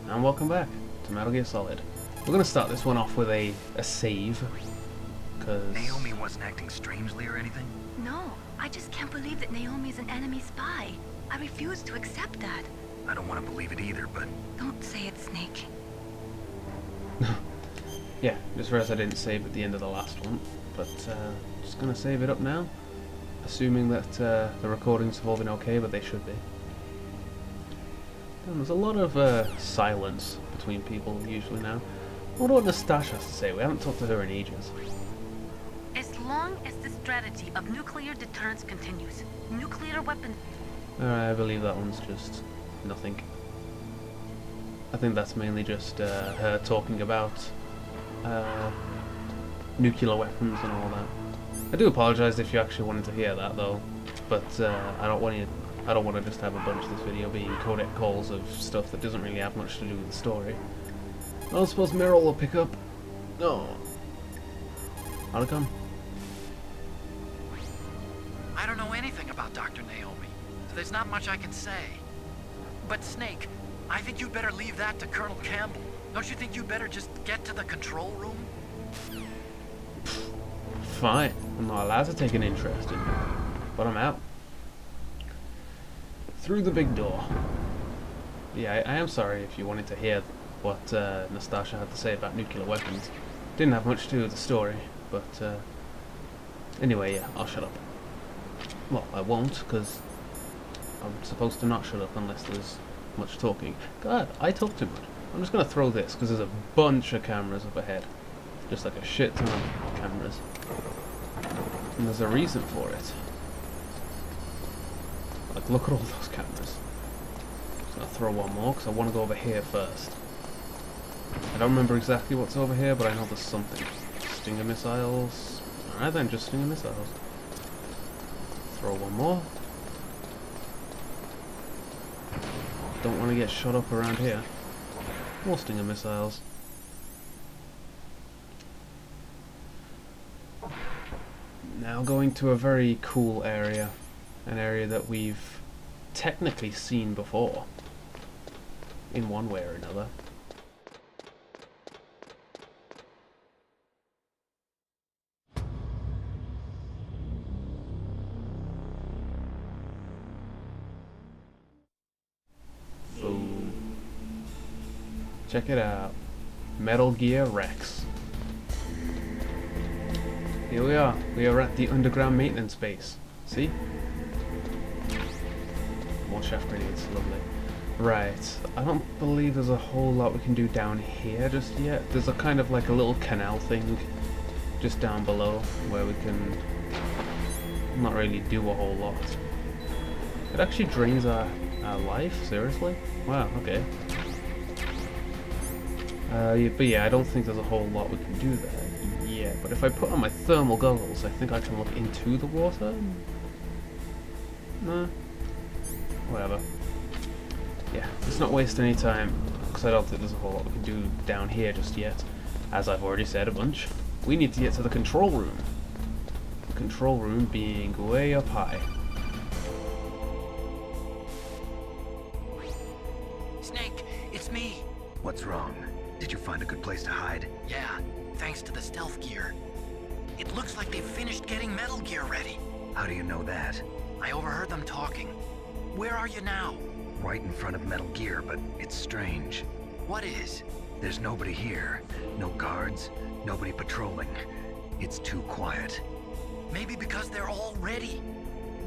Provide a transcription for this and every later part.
And welcome back to Metal Gear Solid. We're going to start this one off with a save, because... Naomi wasn't acting strangely or anything? No, I just can't believe that Naomi is an enemy spy. I refuse to accept that. I don't want to believe it either, but... Don't say it, Snake. Yeah, just realized I didn't save at the end of the last one, but just going to save it up now, assuming that the recordings have all been okay, but they should be. And there's a lot of silence between people usually now. I wonder what Nastasha has to say. We haven't talked to her in ages. As long as the strategy of nuclear deterrence continues, nuclear weapons... I believe that one's just nothing. I think that's mainly just her talking about nuclear weapons and all that. I do apologise if you actually wanted to hear that though, but I don't want to just have a bunch of this video being codec calls of stuff that doesn't really have much to do with the story. I don't suppose Meryl will pick up. No. How'd it come? I don't know anything about Dr. Naomi, so there's not much I can say. But Snake, I think you'd better leave that to Colonel Campbell. Don't you think you'd better just get to the control room? Fine. I'm not allowed to take an interest in it, but I'm out. Through the big door. Yeah, I am sorry if you wanted to hear what Nastasha had to say about nuclear weapons. Didn't have much to do with the story, but anyway, yeah, I'll shut up. Well, I won't, because I'm supposed to not shut up unless there's much talking. God, I talk too much. I'm just going to throw this, because there's a bunch of cameras up ahead. Just like a shit ton of cameras. And there's a reason for it. Like, look at all those cameras. I'm going to throw one more, because I want to go over here first. I don't remember exactly what's over here, but I know there's something. Stinger missiles. Alright then, just Stinger missiles. Throw one more. Don't want to get shot up around here. More Stinger missiles. Now going to a very cool area. An area that we've technically seen before. In one way or another. Boom. Check it out. Metal Gear Rex. Here we are. We are at the underground maintenance base. See? More chef grenades. Lovely. Right. I don't believe there's a whole lot we can do down here just yet. There's a kind of like a little canal thing just down below where we can not really do a whole lot. It actually drains our life? Seriously? Wow, okay. But yeah, I don't think there's a whole lot we can do there. Yeah, but if I put on my thermal goggles, I think I can look into the water? Nah. Whatever. Yeah, let's not waste any time, because I don't think there's a whole lot we can do down here just yet. As I've already said a bunch, we need to get to the control room. The control room being way up high. Snake, it's me. What's wrong? Did you find a good place to hide? Yeah, thanks to the stealth gear. It looks like they've finished getting Metal Gear ready. How do you know that? I overheard them talking. Where are you now? Right in front of Metal Gear, but it's strange. What is? There's nobody here. No guards, nobody patrolling. It's too quiet. Maybe because they're all ready.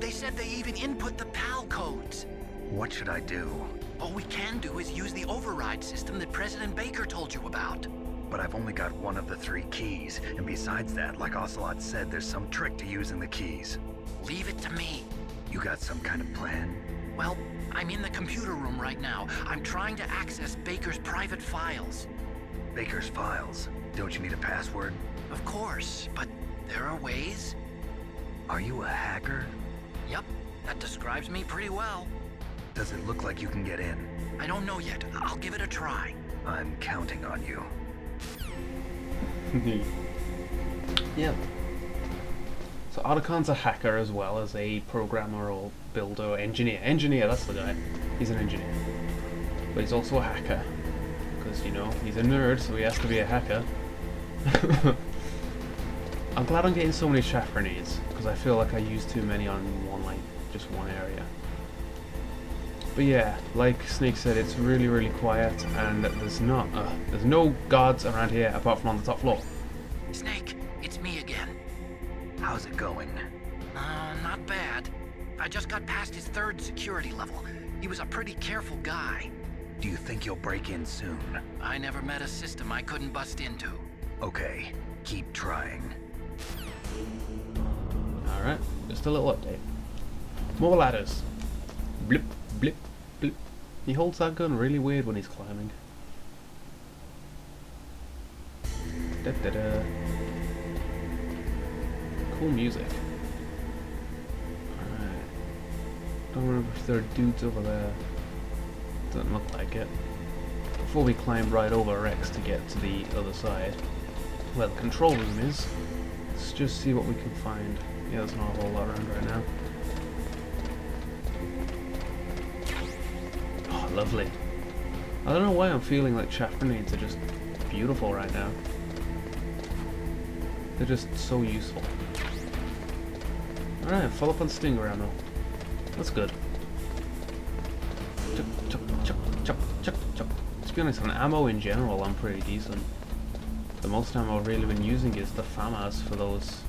They said they even input the PAL codes. What should I do? All we can do is use the override system that President Baker told you about. But I've only got one of the 3 keys, and besides that, like Ocelot said, there's some trick to using the keys. Leave it to me. You got some kind of plan? Well, I'm in the computer room right now. I'm trying to access Baker's private files. Baker's files? Don't you need a password? Of course, but there are ways. Are you a hacker? Yep, that describes me pretty well. Does it look like you can get in? I don't know yet. I'll give it a try. I'm counting on you. Yeah. So Otacon's a hacker as well as a programmer or builder or engineer. Engineer, that's the guy. He's an engineer. But he's also a hacker. because, you know, he's a nerd, so he has to be a hacker. I'm glad I'm getting so many chaff grenades, because I feel like I use too many on just one area. But yeah, like Snake said, it's really, really quiet, and there's no guards around here apart from on the top floor. Snake, it's me again. How's it going? Not bad. I just got past his 3rd security level. He was a pretty careful guy. Do you think you'll break in soon? I never met a system I couldn't bust into. Okay, keep trying. Alright, just a little update. More ladders. Blip, blip, blip. He holds that gun really weird when he's climbing. Da da da. Cool music. Alright. Don't remember if there are dudes over there. Doesn't look like it. Before we climb right over Rex to get to the other side, where the control room is, let's just see what we can find. Yeah, there's not a whole lot around right now. Oh, lovely. I don't know why I'm feeling like chaff grenades are just beautiful right now. They're just so useful. Alright, full up on stinger ammo. That's good. Chuck, chuck, chuck, chuck, chuck, chuck. To be honest, on ammo in general, I'm pretty decent. The most ammo I've really been using is the FAMAS for those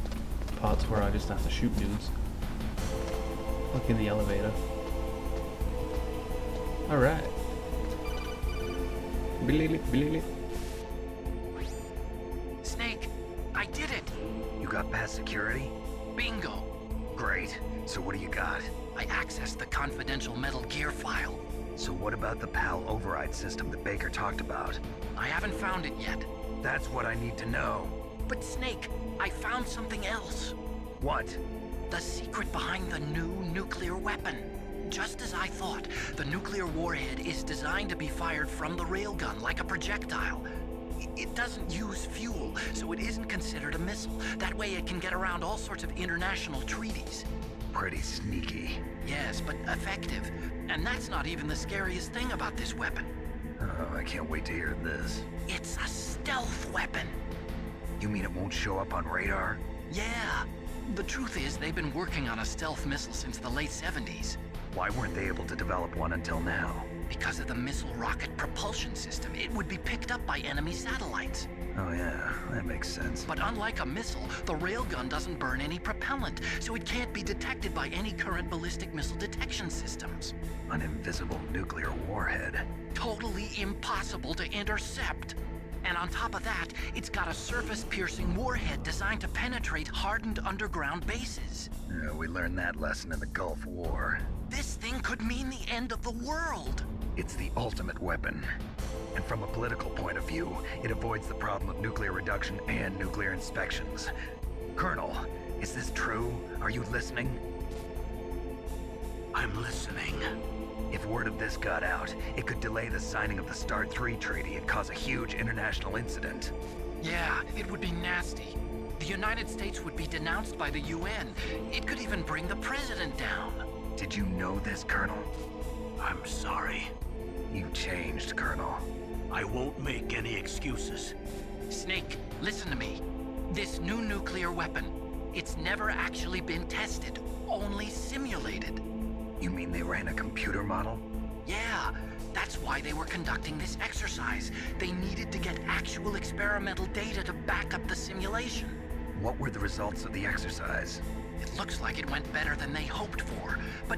parts where I just have to shoot dudes. Like in the elevator. Alright. Snake, I did it! You got past security? Bingo! Great. So what do you got? I accessed the confidential Metal Gear file. So what about the PAL override system that Baker talked about? I haven't found it yet. That's what I need to know. But Snake, I found something else. What? The secret behind the new nuclear weapon. Just as I thought, the nuclear warhead is designed to be fired from the railgun like a projectile. It doesn't use fuel, so it isn't considered a missile. That way it can get around all sorts of international treaties. Pretty sneaky. Yes, but effective. And that's not even the scariest thing about this weapon. Oh, I can't wait to hear this. It's a stealth weapon. You mean it won't show up on radar? Yeah. The truth is, they've been working on a stealth missile since the late 70s. Why weren't they able to develop one until now? Because of the missile rocket propulsion system, it would be picked up by enemy satellites. Oh yeah, that makes sense. But unlike a missile, the railgun doesn't burn any propellant, so it can't be detected by any current ballistic missile detection systems. An invisible nuclear warhead. Totally impossible to intercept. And on top of that, it's got a surface-piercing warhead designed to penetrate hardened underground bases. Yeah, we learned that lesson in the Gulf War. This thing could mean the end of the world. It's the ultimate weapon. And from a political point of view, it avoids the problem of nuclear reduction and nuclear inspections. Colonel, is this true? Are you listening? I'm listening. If word of this got out, it could delay the signing of the START 3 treaty and cause a huge international incident. Yeah, it would be nasty. The United States would be denounced by the UN. It could even bring the president down. Did you know this, Colonel? I'm sorry. You changed, Colonel. I won't make any excuses. Snake, listen to me. This new nuclear weapon, it's never actually been tested, only simulated. You mean they ran a computer model? Yeah, that's why they were conducting this exercise. They needed to get actual experimental data to back up the simulation. What were the results of the exercise? It looks like it went better than they hoped for, but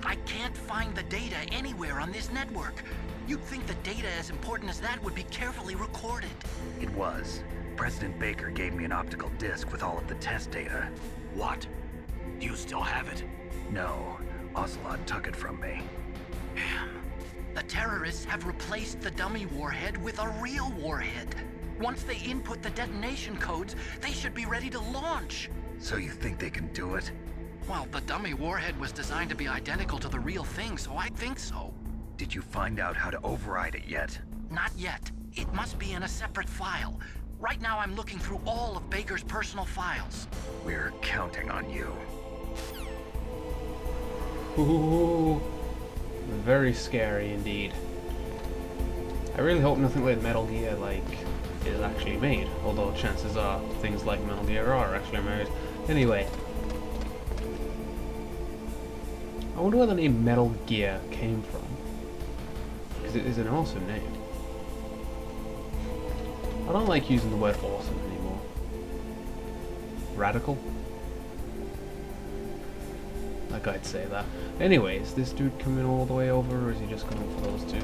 I can't find the data anywhere on this network. You'd think the data as important as that would be carefully recorded. It was. President Baker gave me an optical disc with all of the test data. What? Do you still have it? No, Ocelot took it from me. Damn. The terrorists have replaced the dummy warhead with a real warhead. Once they input the detonation codes, they should be ready to launch. So you think they can do it? Well, the dummy warhead was designed to be identical to the real thing, so I think so. Did you find out how to override it yet? Not yet. It must be in a separate file. Right now I'm looking through all of Baker's personal files. We're counting on you. Ooh, very scary indeed. I really hope nothing like Metal Gear is actually made, although chances are things like Metal Gear are actually made. Anyway, I wonder where the name Metal Gear came from, because it is an awesome name. I don't like using the word awesome anymore. Radical? Like I'd say that. Anyway, is this dude coming all the way over, or is he just coming for those two?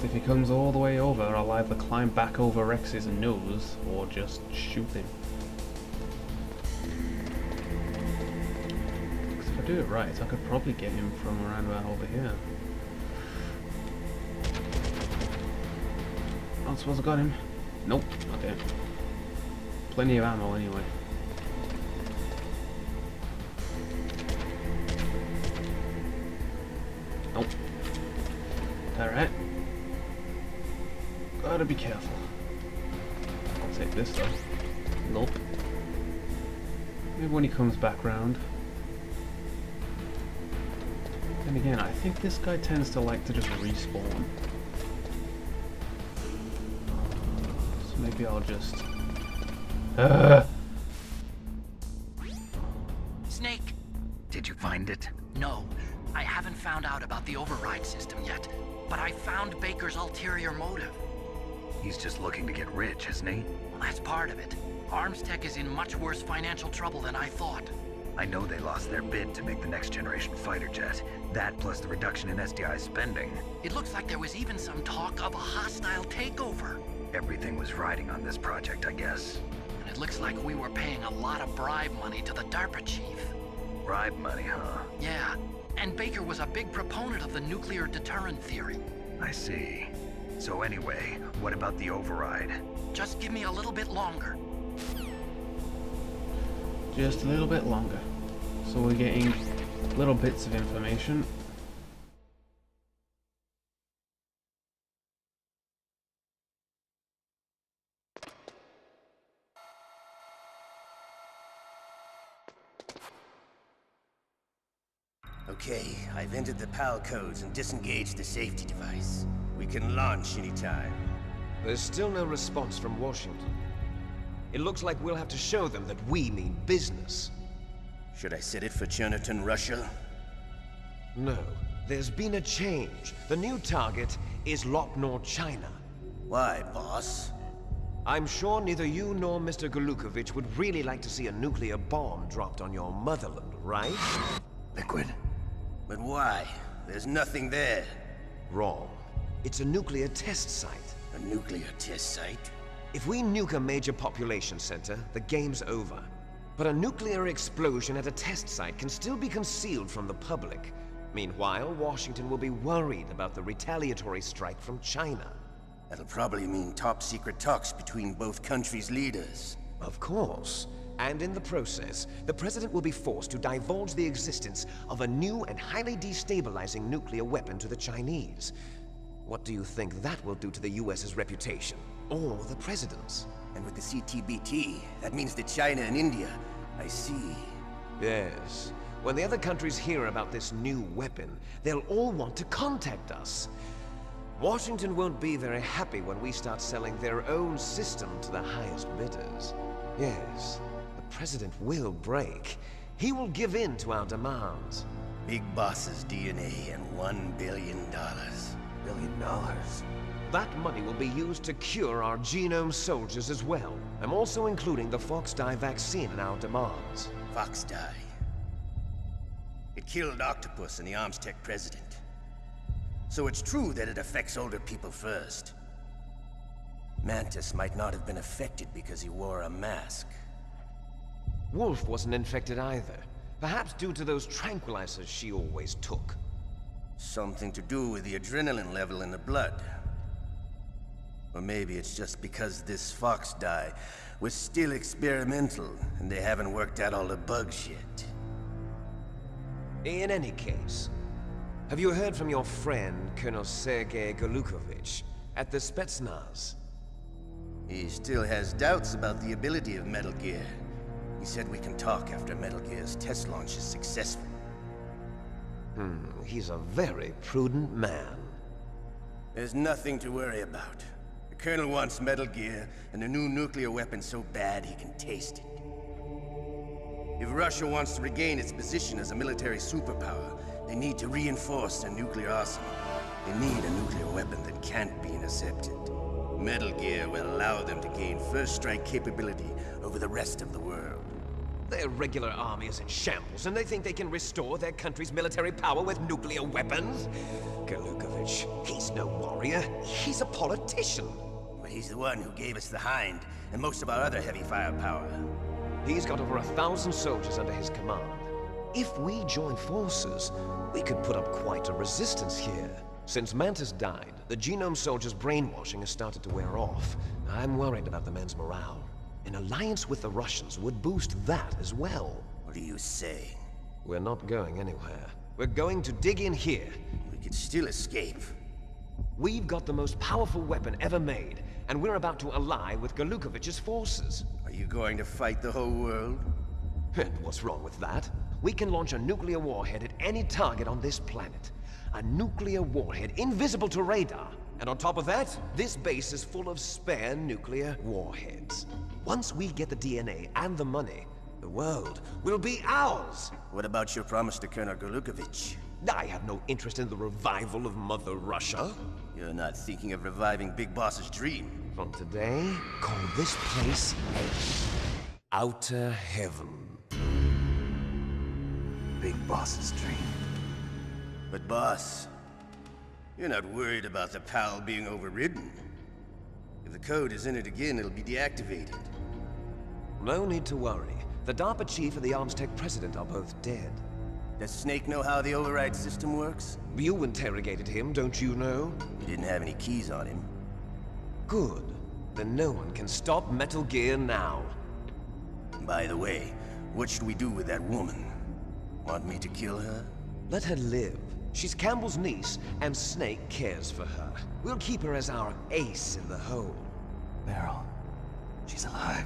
If he comes all the way over, I'll either climb back over Rex's nose or just shoot him. Because if I do it right, I could probably get him from around about over here. I don't suppose I got him. Nope, okay. Plenty of ammo anyway. Nope. Alright. Gotta be careful. I'll take this though. Nope. Maybe when he comes back round. And again, I think this guy tends to like to just respawn. So maybe I'll just... Snake! Did you find it? No, I haven't found out about the override system yet, but I found Baker's ulterior motive. He's just looking to get rich, isn't he? Well, that's part of it. Armstech is in much worse financial trouble than I thought. I know they lost their bid to make the next generation fighter jet. That plus the reduction in SDI spending. It looks like there was even some talk of a hostile takeover. Everything was riding on this project, I guess. And it looks like we were paying a lot of bribe money to the DARPA chief. Bribe money, huh? Yeah, and Baker was a big proponent of the nuclear deterrent theory. I see. So anyway, what about the override? Just give me a little bit longer. Just a little bit longer. So we're getting little bits of information. Okay, I've entered the PAL codes and disengaged the safety device. We can launch anytime. There's still no response from Washington. It looks like we'll have to show them that we mean business. Should I set it for Cherniton, Russia? No, there's been a change. The new target is Lopnor, China. Why, boss? I'm sure neither you nor Mr. Golukovich would really like to see a nuclear bomb dropped on your motherland, right? Liquid? But why? There's nothing there. Wrong. It's a nuclear test site. A nuclear test site? If we nuke a major population center, the game's over. But a nuclear explosion at a test site can still be concealed from the public. Meanwhile, Washington will be worried about the retaliatory strike from China. That'll probably mean top-secret talks between both countries' leaders. Of course. And in the process, the President will be forced to divulge the existence of a new and highly destabilizing nuclear weapon to the Chinese. What do you think that will do to the US's reputation? Or the President's? And with the CTBT, that means that China and India... I see. Yes. When the other countries hear about this new weapon, they'll all want to contact us. Washington won't be very happy when we start selling their own system to the highest bidders. Yes, the President will break. He will give in to our demands. Big Boss's DNA and $1 billion. $1 billion? That money will be used to cure our genome soldiers as well. I'm also including the Fox-Die vaccine in our demands. Fox-Die. It killed Octopus and the Armstech president. So it's true that it affects older people first. Mantis might not have been affected because he wore a mask. Wolf wasn't infected either. Perhaps due to those tranquilizers she always took. Something to do with the adrenaline level in the blood. Or maybe it's just because this Fox-Die was still experimental and they haven't worked out all the bugs yet. In any case, have you heard from your friend, Colonel Sergei Golukovich, at the Spetsnaz? He still has doubts about the ability of Metal Gear. He said we can talk after Metal Gear's test launch is successful. He's a very prudent man. There's nothing to worry about. The Colonel wants Metal Gear and a new nuclear weapon so bad he can taste it. If Russia wants to regain its position as a military superpower, they need to reinforce their nuclear arsenal. They need a nuclear weapon that can't be intercepted. Metal Gear will allow them to gain first strike capability over the rest of the world. Their regular army is in shambles, and they think they can restore their country's military power with nuclear weapons? Galukovich, he's no warrior. He's a politician. But he's the one who gave us the Hind and most of our other heavy firepower. He's got over 1,000 soldiers under his command. If we join forces, we could put up quite a resistance here. Since Mantis died, the Genome Soldier's brainwashing has started to wear off. I'm worried about the men's morale. An alliance with the Russians would boost that as well. What are you saying? We're not going anywhere. We're going to dig in here. We could still escape. We've got the most powerful weapon ever made, and we're about to ally with Galukovich's forces. Are you going to fight the whole world? And what's wrong with that? We can launch a nuclear warhead at any target on this planet. A nuclear warhead invisible to radar. And on top of that, this base is full of spare nuclear warheads. Once we get the DNA and the money, the world will be ours! What about your promise to Colonel Galukovich? I have no interest in the revival of Mother Russia. You're not thinking of reviving Big Boss's dream. From today, call this place Outer Heaven. Big Boss's dream. But boss, you're not worried about the PAL being overridden. If the code is entered again, it'll be deactivated. No need to worry. The DARPA chief and the Armstech president are both dead. Does Snake know how the override system works? You interrogated him, don't you know? He didn't have any keys on him. Good. Then no one can stop Metal Gear now. By the way, what should we do with that woman? Want me to kill her? Let her live. She's Campbell's niece, and Snake cares for her. We'll keep her as our ace in the hole. Meryl, she's alive.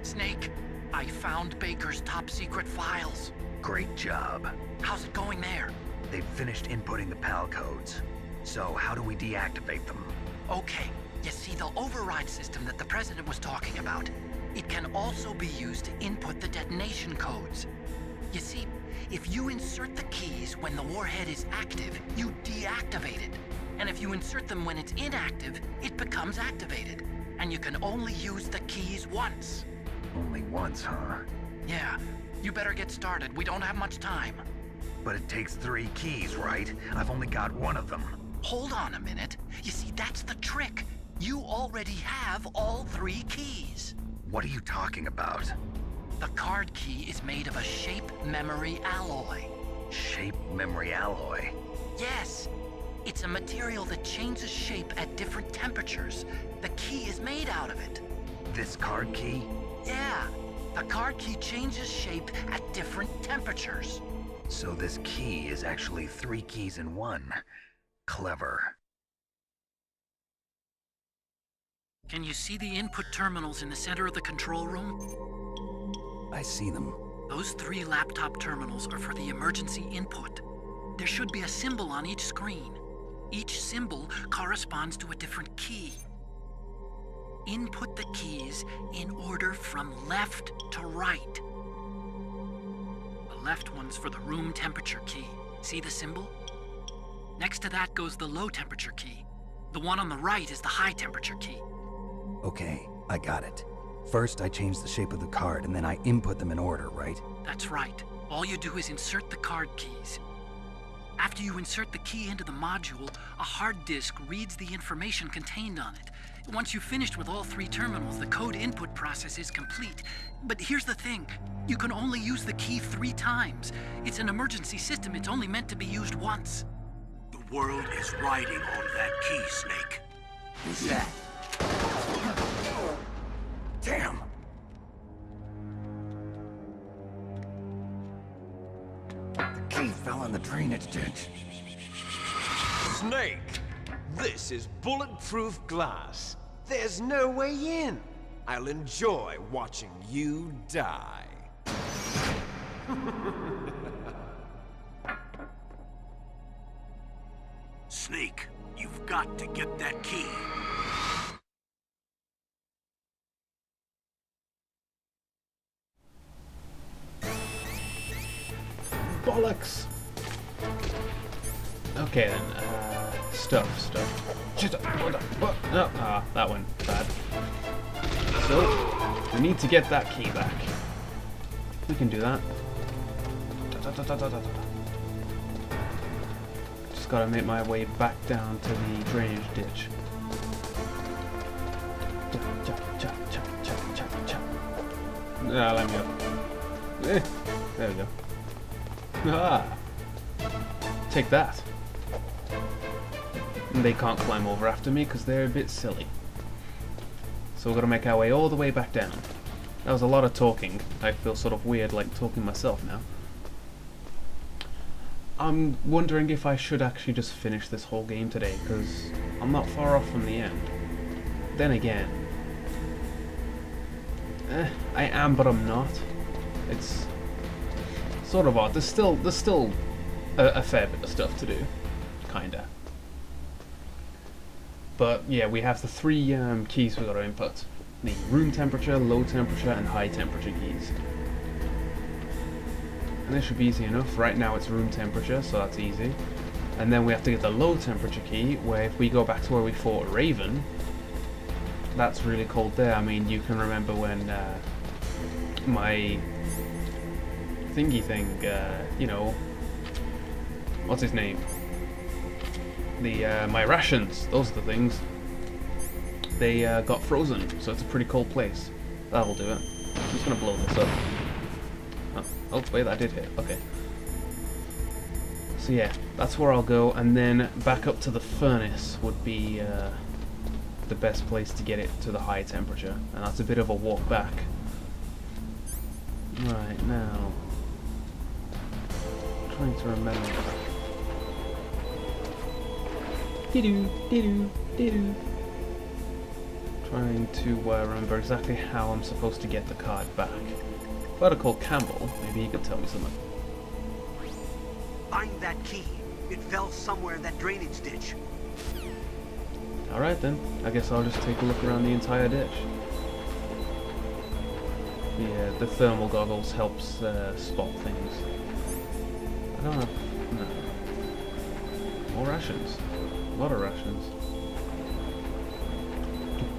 Snake, I found Baker's top-secret files. Great job. How's it going there? They've finished inputting the PAL codes. So how do we deactivate them? Okay, you see the override system that the President was talking about? It can also be used to input the detonation codes. You see, if you insert the keys when the warhead is active, you deactivate it. And if you insert them when it's inactive, it becomes activated. And you can only use the keys once. Only once, huh? Yeah, you better get started. We don't have much time. But it takes 3 keys, right? I've only got 1 of them. Hold on a minute. You see, that's the trick. You already have all 3 keys. What are you talking about? The card key is made of a shape memory alloy. Shape memory alloy? Yes. It's a material that changes shape at different temperatures. The key is made out of it. This card key? Yeah. The card key changes shape at different temperatures. So this key is actually 3 keys in 1. Clever. Can you see the input terminals in the center of the control room? I see them. Those 3 laptop terminals are for the emergency input. There should be a symbol on each screen. Each symbol corresponds to a different key. Input the keys in order from left to right. The left one's for the room temperature key. See the symbol? Next to that goes the low temperature key. The one on the right is the high temperature key. Okay, I got it. First, I change the shape of the card, and then I input them in order, right? That's right. All you do is insert the card keys. After you insert the key into the module, a hard disk reads the information contained on it. Once you've finished with all 3 terminals, the code input process is complete. But here's the thing. You can only use the key 3 times. It's an emergency system. It's only meant to be used once. The world is riding on that key, Snake. Who's that? Damn! The key fell in the drainage ditch. Snake! This is bulletproof glass. There's no way in. I'll enjoy watching you die. Snake, you've got to get that key. Bollocks! Okay then, stuff. What? No, that went bad. So, we need to get that key back. We can do that. Just gotta make my way back down to the drainage ditch. Let me up. There we go. Take that. And they can't climb over after me because they're a bit silly. So we're gonna make our way all the way back down. That was a lot of talking. I feel sort of weird like talking myself now. I'm wondering if I should actually just finish this whole game today, because I'm not far off from the end. Then again, I am, but I'm not. It's sort of odd. There's still a fair bit of stuff to do, kinda. But yeah, we have the three keys we got to input: the room temperature, low temperature, and high temperature keys. And this should be easy enough. Right now it's room temperature, so that's easy. And then we have to get the low temperature key, where if we go back to where we fought Raven, that's really cold there. I mean, you can remember when my thingy thing, you know, what's his name? My rations, those are the things. They got frozen, so it's a pretty cold place. That'll do it. I'm just gonna blow this up. Oh, wait, that did hit. Okay. So yeah, that's where I'll go, and then back up to the furnace would be the best place to get it to the high temperature, and that's a bit of a walk back. Right, now, I'm trying to remember. Trying to remember exactly how I'm supposed to get the card back. If I'd have called Campbell, maybe he could tell me something. Find that key. It fell somewhere in that drainage ditch. Alright then, I guess I'll just take a look around the entire ditch. Yeah, the thermal goggles helps spot things. I don't know. No. More rations. A lot of rations.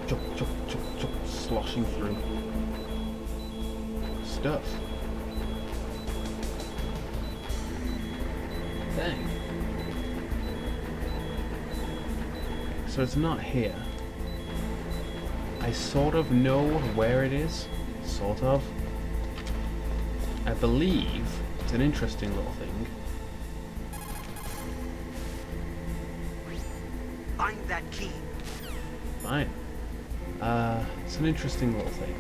Chuk, chuk, chuk, chuk, sloshing through. Stuff. Dang. So it's not here. I sort of know where it is. Sort of. I believe it's an interesting little thing. Find that key. Fine. It's an interesting little thing.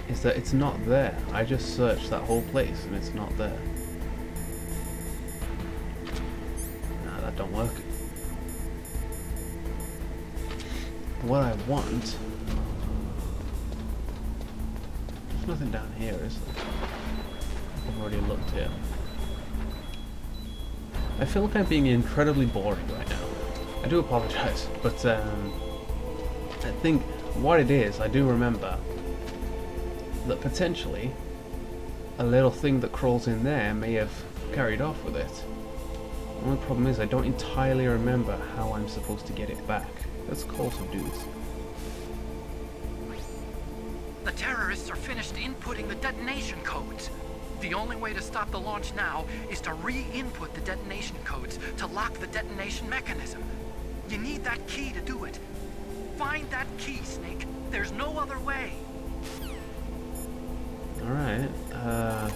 Is that it's not there. I just searched that whole place and it's not there. Nah, that don't work. What I want... There's nothing down here, is there? I've already looked here. I feel like I'm being incredibly boring right now. I do apologize, but I think what it is, I do remember that potentially a little thing that crawls in there may have carried off with it. The only problem is I don't entirely remember how I'm supposed to get it back. Let's call some dudes. The terrorists are finished inputting the detonation codes. The only way to stop the launch now is to re-input the detonation codes to lock the detonation mechanism. You need that key to do it. Find that key, Snake. There's no other way. Alright,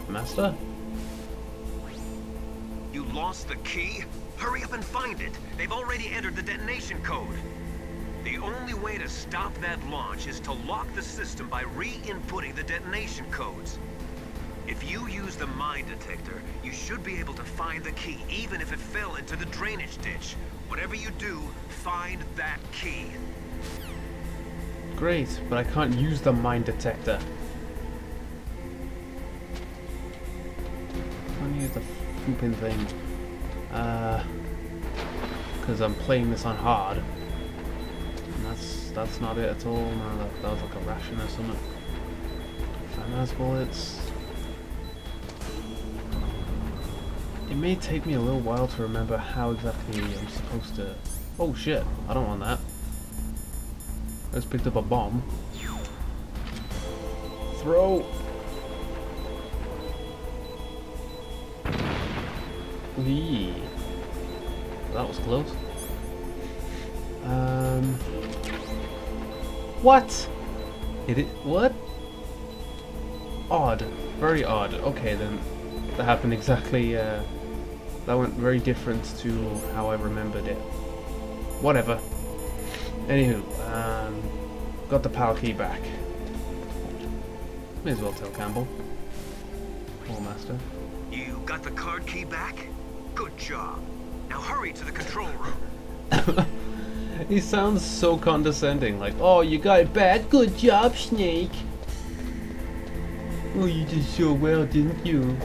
Master? You lost the key? Hurry up and find it. They've already entered the detonation code. The only way to stop that launch is to lock the system by re-inputting the detonation codes. If you use the mine detector, you should be able to find the key, even if it fell into the drainage ditch. Whatever you do, find that key. Great, but I can't use the mine detector. pooping thing. Because I'm playing this on hard. And that's not it at all. No, that was like a ration or something. Finance bullets. It may take me a little while to remember how exactly I'm supposed to... Oh shit, I don't want that. I just picked up a bomb. Throw! Wee. That was close. What? What? Odd. Very odd. Okay then. That happened exactly, that went very different to how I remembered it. Whatever. Anywho, got the PAL key back. May as well tell Campbell. Poor master. You got the card key back? Good job. Now hurry to the control room. He sounds so condescending, like, oh, you got it back? Good job, Snake. Oh, you did so well, didn't you?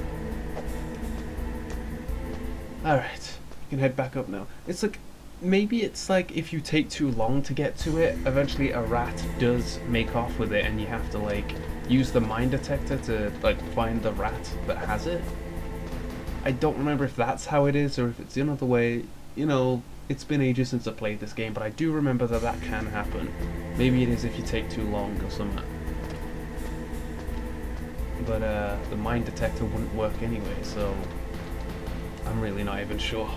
Alright, you can head back up now. It's like, maybe it's like if you take too long to get to it, eventually a rat does make off with it and you have to like use the mine detector to like find the rat that has it. I don't remember if that's how it is or if it's another way. You know, it's been ages since I played this game, but I do remember that that can happen. Maybe it is if you take too long or something. But the mine detector wouldn't work anyway, so I'm really not even sure.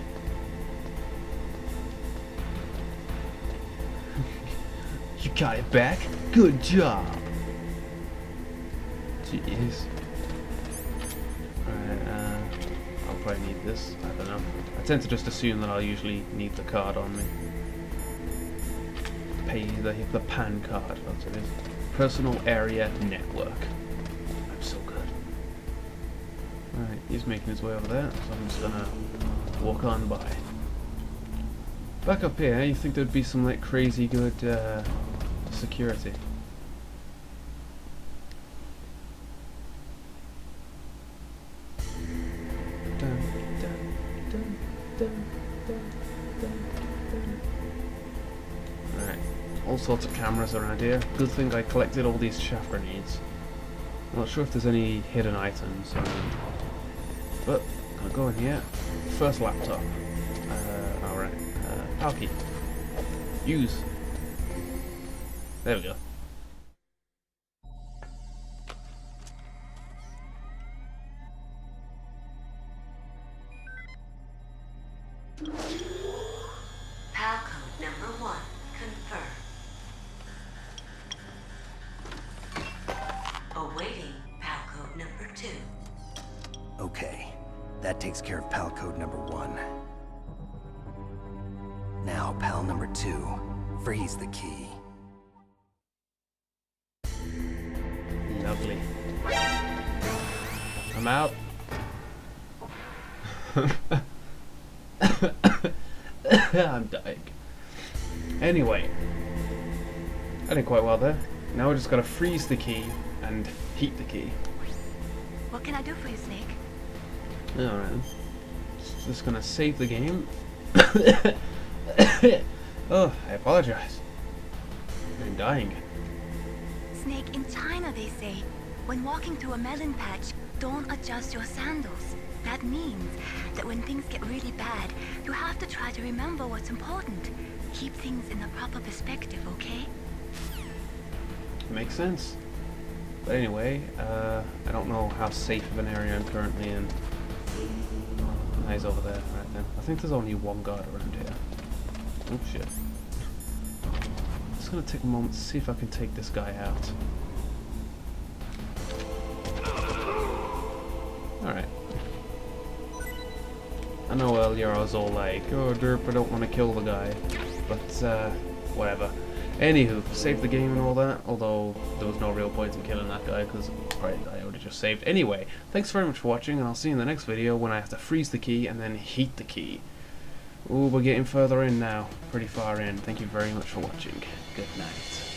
You got it back? Good job! Jeez. Alright, I'll probably need this. I don't know. I tend to just assume that I'll usually need the card on me. Pay the PAN card, that's what it is. Personal Area Network. I'm so good. Alright, he's making his way over there, so I'm just gonna walk on by. Back up here, you think there'd be some like crazy good security. Alright, all sorts of cameras around here. Good thing I collected all these chaff grenades. I'm not sure if there's any hidden items, but I'm gonna go in here. First laptop. Alright, PAL key. Use. There we go. PAL code number 1 confirmed. Awaiting PAL code number 2. Okay, that takes care of PAL code number 1. Now, PAL number 2. Freeze the key. Lovely. I'm out. I'm dying. Anyway, I did quite well there. Now we just gotta freeze the key and heat the key. What can I do for you, Snake? Alright. Just gonna save the game. Oh, I apologize. I'm dying. Snake, in China they say, when walking through a melon patch, don't adjust your sandals. That means that when things get really bad, you have to try to remember what's important. Keep things in the proper perspective, okay? Makes sense. But anyway, I don't know how safe of an area I'm currently in. Ah, he's over there, right then. I think there's only one guard around here. Oh shit. Just gonna take a moment to see if I can take this guy out. Alright. I know earlier I was all like, oh derp, I don't want to kill the guy. But, whatever. Anywho, saved the game and all that, although there was no real point in killing that guy because I would have just saved. Anyway, thanks very much for watching and I'll see you in the next video when I have to freeze the key and then heat the key. Ooh, we're getting further in now, pretty far in. Thank you very much for watching. Good night.